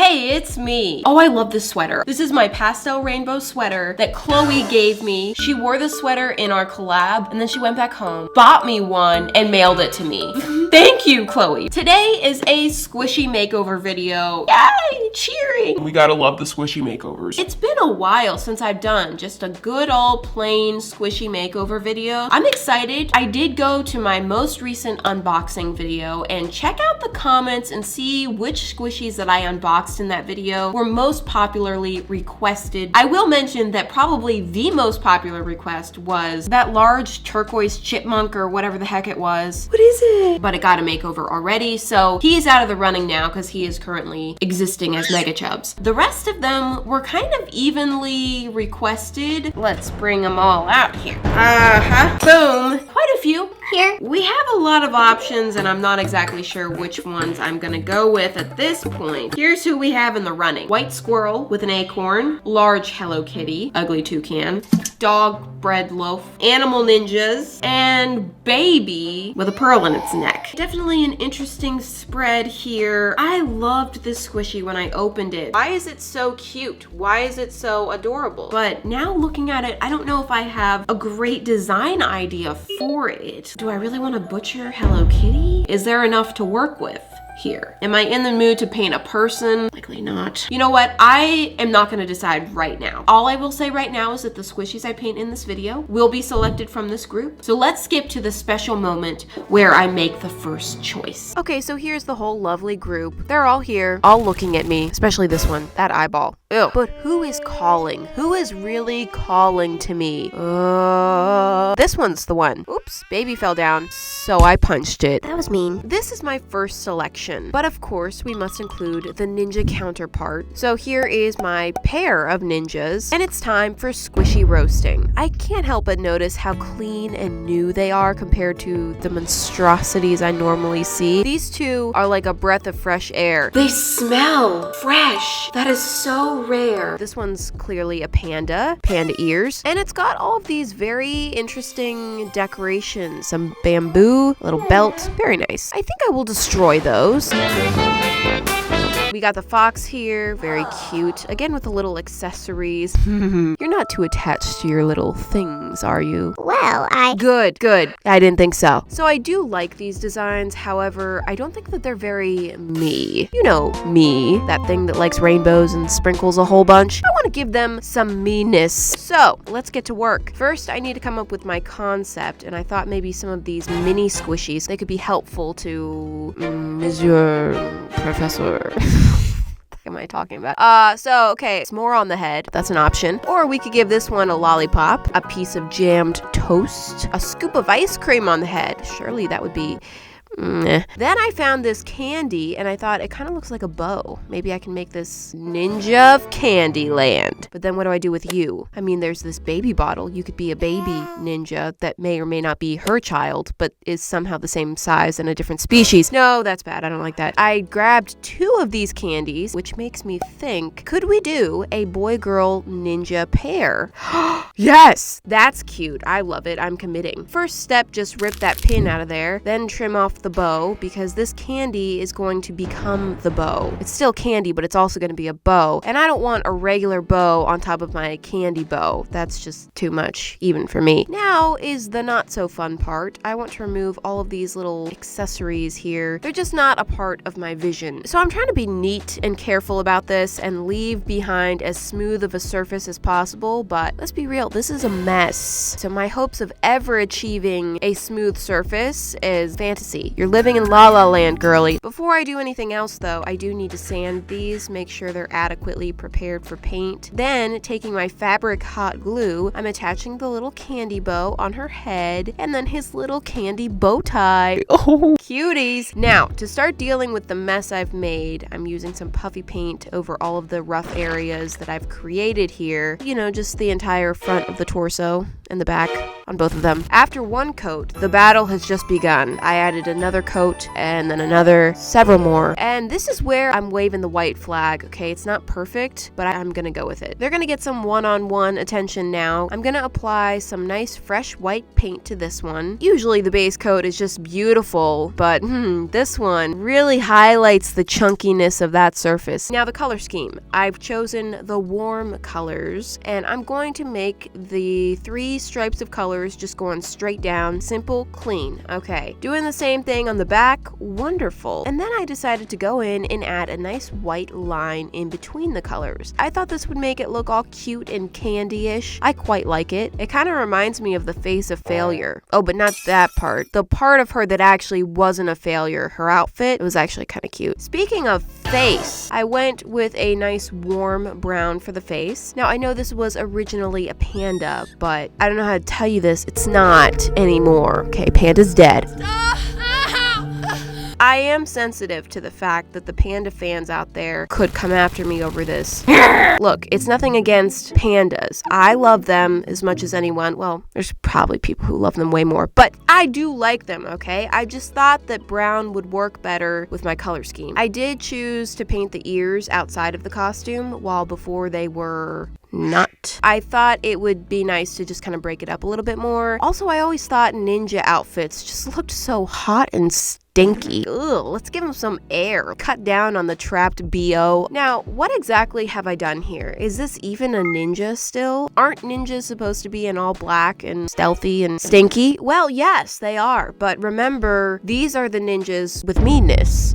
Hey, it's me. Oh, I love this sweater. This is my pastel rainbow sweater that Chloe gave me. She wore the sweater in our collab, and then she went back home, bought me one, and mailed it to me. Thank you, Chloe. Today is a squishy makeover video. Yay, cheering. We gotta love the squishy makeovers. It's been a while since I've done just a good old plain squishy makeover video. I'm excited. I did go to my most recent unboxing video and check out the comments and see which squishies that I unboxed in that video were most popularly requested. I will mention that probably the most popular request was that large turquoise chipmunk or whatever the heck it was. What is it? But it got a makeover already, so he's out of the running now because he is currently existing as Mega Chubs. The rest of them were kind of evenly requested. Let's bring them all out here. Boom. Quite a few. Here. We have a lot of options and I'm not exactly sure which ones I'm gonna go with at this point. Here's who we have in the running. White squirrel with an acorn, large Hello Kitty, ugly toucan, dog bread loaf, animal ninjas, and baby with a pearl in its neck. Definitely an interesting spread here. I loved this squishy when I opened it. Why is it so cute? Why is it so adorable? But now looking at it, I don't know if I have a great design idea for it. Do I really want to butcher Hello Kitty? Is there enough to work with here? Am I in the mood to paint a person? Likely not. You know what? I am not going to decide right now. All I will say right now is that the squishies I paint in this video will be selected from this group. So let's skip to the special moment where I make the first choice. Okay, so here's the whole lovely group. They're all here, all looking at me, especially this one, that eyeball. Ew. But who is calling? Who is really calling to me? This one's the one. Oops, baby fell down, so I punched it. That was mean. This is my first selection, but of course we must include the ninja counterpart. So here is my pair of ninjas, and it's time for squishy roasting. I can't help but notice how clean and new they are compared to the monstrosities I normally see. These two are like a breath of fresh air. They smell fresh. That is so rare. This one's clearly a panda ears, and it's got all of these very interesting decorations, some bamboo, a little belt, very nice. I think I will destroy those. We got the fox here, very cute, again with the little accessories. You're not too attached to your little things, are you? Well, Good. I didn't think so. So I do like these designs, however, I don't think that they're very me. You know me, that thing that likes rainbows and sprinkles a whole bunch. I want to give them some meanness. So let's get to work. First, I need to come up with my concept, and I thought maybe some of these mini squishies, they could be helpful to Monsieur Professor. What am I talking about? So, okay, it's more on the head. That's an option. Or we could give this one a lollipop, a piece of jammed toast, a scoop of ice cream on the head. Surely that would be... Then I found this candy and I thought it kind of looks like a bow. Maybe I can make this ninja of Candyland. But then what do I do with you? I mean, there's this baby bottle. You could be a baby ninja that may or may not be her child, but is somehow the same size and a different species. No, that's bad. I don't like that. I grabbed 2 of these candies, which makes me think, could we do a boy-girl ninja pair? Yes! That's cute. I love it. I'm committing. First step, just rip that pin out of there, then trim off the bow, because this candy is going to become the bow. It's still candy, but it's also going to be a bow, and I don't want a regular bow on top of my candy bow. That's just too much, even for me. Now is the not so fun part. I want to remove all of these little accessories here. They're just not a part of my vision. So I'm trying to be neat and careful about this and leave behind as smooth of a surface as possible, but let's be real, this is a mess. So my hopes of ever achieving a smooth surface is fantasy. You're living in La La Land, girly. Before I do anything else, though, I do need to sand these, make sure they're adequately prepared for paint. Then, taking my fabric hot glue, I'm attaching the little candy bow on her head, and then his little candy bow tie. Oh, cuties! Now, to start dealing with the mess I've made, I'm using some puffy paint over all of the rough areas that I've created here. You know, just the entire front of the torso and the back on both of them. After one coat, the battle has just begun. I added another another coat, and then another, several more. And this is where I'm waving the white flag, okay? It's not perfect, but I'm gonna go with it. They're gonna get some one-on-one attention now. I'm gonna apply some nice fresh white paint to this one. Usually the base coat is just beautiful, but this one really highlights the chunkiness of that surface. Now the color scheme. I've chosen the warm colors, and I'm going to make the 3 stripes of colors just going straight down, simple, clean. Okay, doing the same thing on the back, wonderful. And then I decided to go in and add a nice white line in between the colors. I thought this would make it look all cute and candy-ish. I quite like it. It kind of reminds me of the face of failure. Oh, but not that part. The part of her that actually wasn't a failure. Her outfit, it was actually kind of cute. Speaking of face, I went with a nice warm brown for the face. Now, I know this was originally a panda, but I don't know how to tell you this. It's not anymore. Okay, panda's dead. I am sensitive to the fact that the panda fans out there could come after me over this. Look, it's nothing against pandas. I love them as much as anyone. Well, there's probably people who love them way more, but I do like them, okay? I just thought that brown would work better with my color scheme. I did choose to paint the ears outside of the costume, while before they were not. I thought it would be nice to just kind of break it up a little bit more. Also, I always thought ninja outfits just looked so hot and stinky. Ugh, let's give them some air. Cut down on the trapped BO. Now, what exactly have I done here? Is this even a ninja still? Aren't ninjas supposed to be in all black and stealthy and stinky? Well, yes, they are. But remember, these are the ninjas with meanness.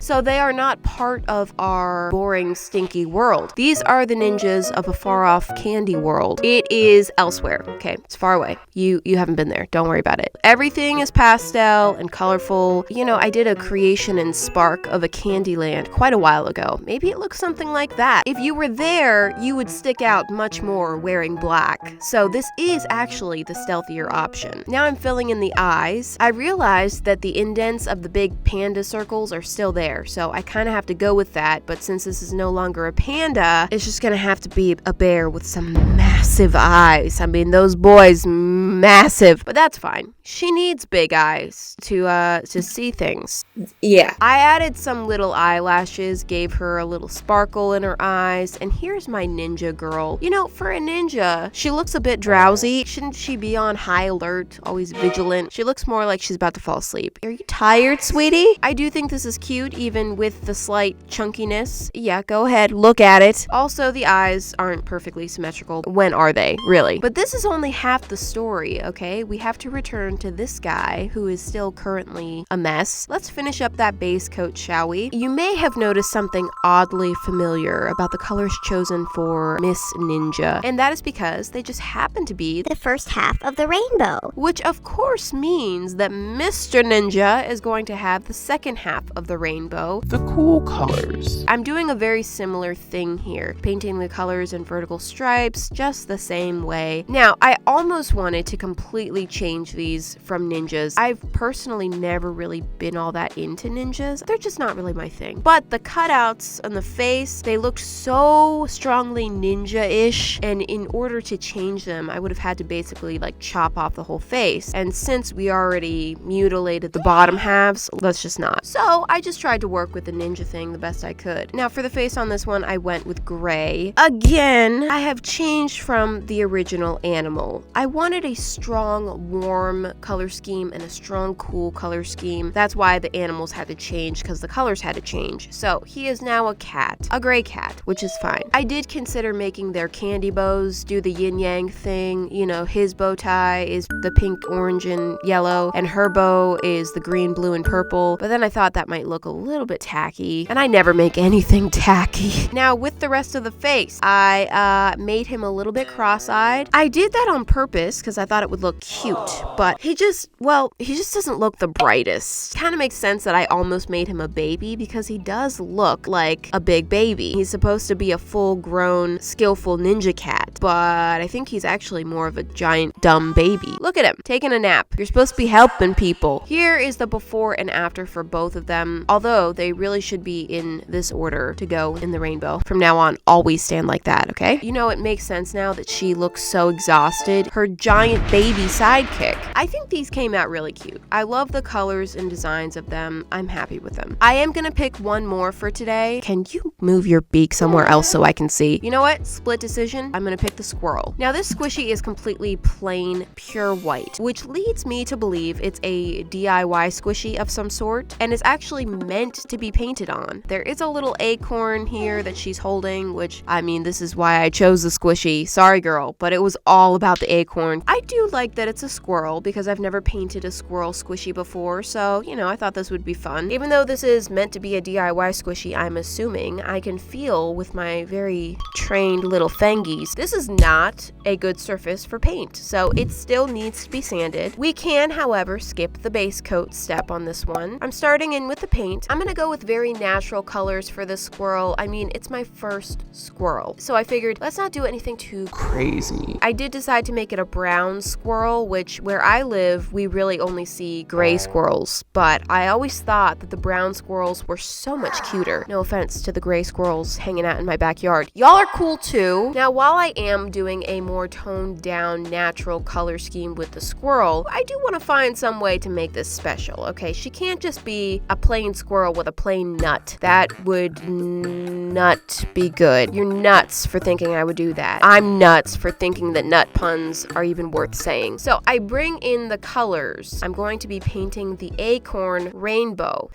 So they are not part of our boring, stinky world. These are the ninjas of a far-off candy world. It is elsewhere. Okay, it's far away. You haven't been there. Don't worry about it. Everything is pastel and colorful. You know, I did a creation in Spark of a candy land quite a while ago. Maybe it looks something like that. If you were there, you would stick out much more wearing black. So this is actually the stealthier option. Now I'm filling in the eyes. I realized that the indents of the big panda circles are still there. So I kind of have to go with that, but since this is no longer a panda, it's just gonna have to be a bear with some massive eyes. I mean, those boys, massive, but that's fine. She needs big eyes to see things. Yeah. I added some little eyelashes, gave her a little sparkle in her eyes, and here's my ninja girl. You know, for a ninja, she looks a bit drowsy. Shouldn't she be on high alert, always vigilant? She looks more like she's about to fall asleep. Are you tired, sweetie? I do think this is cute, even with the slight chunkiness. Yeah, go ahead, look at it. Also, the eyes aren't perfectly symmetrical. When are they, really? But this is only half the story, okay? We have to return to this guy, who is still currently a mess. Let's finish up that base coat, shall we? You may have noticed something oddly familiar about the colors chosen for Miss Ninja, and that is because they just happen to be the first half of the rainbow. Which of course means that Mr. Ninja is going to have the second half of the rainbow. The cool colors. I'm doing a very similar thing here, painting the colors in vertical stripes just the same way. Now, I almost wanted to completely change these from ninjas. I've personally never really been all that into ninjas. They're just not really my thing. But the cutouts on the face, they looked so strongly ninja-ish, and in order to change them, I would have had to basically like chop off the whole face. And since we already mutilated the bottom halves, let's just not. So I just tried to work with the ninja thing the best I could. Now for the face on this one, I went with gray. Again, I have changed from the original animal. I wanted a strong, warm color scheme and a strong, cool color scheme. That's why the animals had to change, because the colors had to change. So he is now a cat, a gray cat, which is fine. I did consider making their candy bows do the yin-yang thing. You know, his bow tie is the pink, orange, and yellow, and her bow is the green, blue, and purple. But then I thought that might look a little bit tacky, and I never make anything tacky. Now with the rest of the face, I made him a little bit cross-eyed. I did that on purpose because I thought it would look cute, but he just doesn't look the brightest. Kind of makes sense that I almost made him a baby, because he does look like a big baby. He's supposed to be a full-grown, skillful ninja cat, but I think he's actually more of a giant, dumb baby. Look at him, taking a nap. You're supposed to be helping people. Here is the before and after for both of them. Although although they really should be in this order to go in the rainbow. From now on, always stand like that, okay? You know, it makes sense now that she looks so exhausted. Her giant baby sidekick. I think these came out really cute. I love the colors and designs of them. I'm happy with them. I am gonna pick one more for today. Can you move your beak somewhere else so I can see? You know what? Split decision. I'm gonna pick the squirrel. Now this squishy is completely plain, pure white, which leads me to believe it's a DIY squishy of some sort, and is actually meant to be painted on. There is a little acorn here that she's holding, which, I mean, this is why I chose the squishy. Sorry, girl, but it was all about the acorn. I do like that it's a squirrel because I've never painted a squirrel squishy before, so, you know, I thought this would be fun. Even though this is meant to be a DIY squishy, I'm assuming I can feel with my very trained little fangies. This is not a good surface for paint, so it still needs to be sanded. We can, however, skip the base coat step on this one. I'm starting in with the paint. I'm gonna go with very natural colors for this squirrel. I mean, it's my first squirrel, so I figured let's not do anything too Crazy. I did decide to make it a brown squirrel, which where I live, we really only see gray squirrels, but I always thought that the brown squirrels were so much cuter. No offense to the gray squirrels hanging out in my backyard. Y'all are cool too. Now, while I am doing a more toned down natural color scheme with the squirrel, I do want to find some way to make this special, okay? She can't just be a plain squirrel with a plain nut. That would not be good. You're nuts for thinking I would do that. I'm nuts for thinking that nut puns are even worth saying. So I bring in the colors. I'm going to be painting the acorn rainbow.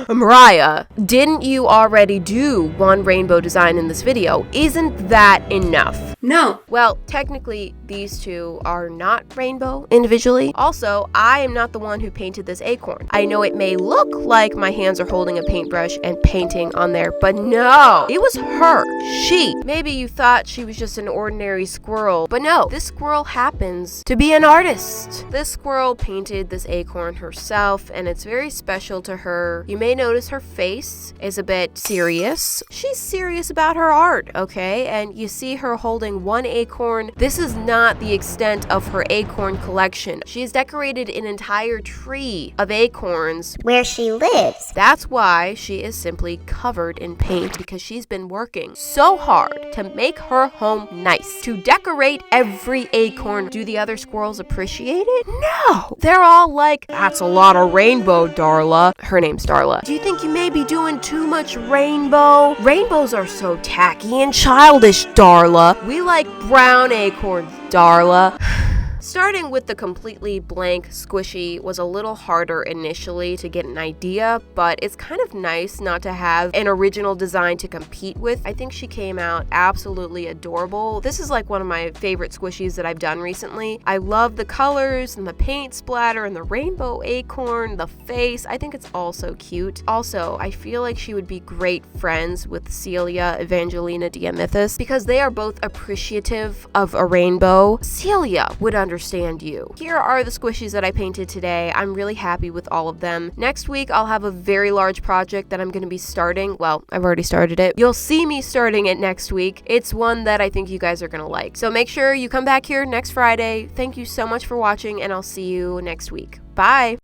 Mariah, didn't you already do one rainbow design in this video? Isn't that enough? No. Well, technically, these two are not rainbow individually. Also, I am not the one who painted this acorn. I know it may look like my hands are holding a paintbrush and painting on there, but no, it was her. She. Maybe you thought she was just an ordinary squirrel, but no, this squirrel happens to be an artist. This squirrel painted this acorn herself, and it's very special to her. You may notice her face is a bit serious. She's serious about her art, okay? And you see her holding one acorn. This is not the extent of her acorn collection. She has decorated an entire tree of acorns Where she lives. That's why she is simply covered in paint, because she's been working so hard to make her home nice, to decorate every acorn. Do the other squirrels appreciate it? No! They're all like, that's a lot of rainbow, Darla. Her name's Darla. Do you think you may be doing too much rainbow? Rainbows are so tacky and childish, Darla. We like brown acorns, Darla. Starting with the completely blank squishy was a little harder initially to get an idea, but it's kind of nice not to have an original design to compete with. I think she came out absolutely adorable. This is like one of my favorite squishies that I've done recently. I love the colors and the paint splatter and the rainbow acorn, the face. I think it's all so cute. Also, I feel like she would be great friends with Celia Evangelina Diamithis because they are both appreciative of a rainbow. Celia would understand you. Here are the squishies that I painted today. I'm really happy with all of them. Next week, I'll have a very large project that I'm going to be starting. Well, I've already started it. You'll see me starting it next week. It's one that I think you guys are going to like. So make sure you come back here next Friday. Thank you so much for watching, and I'll see you next week. Bye!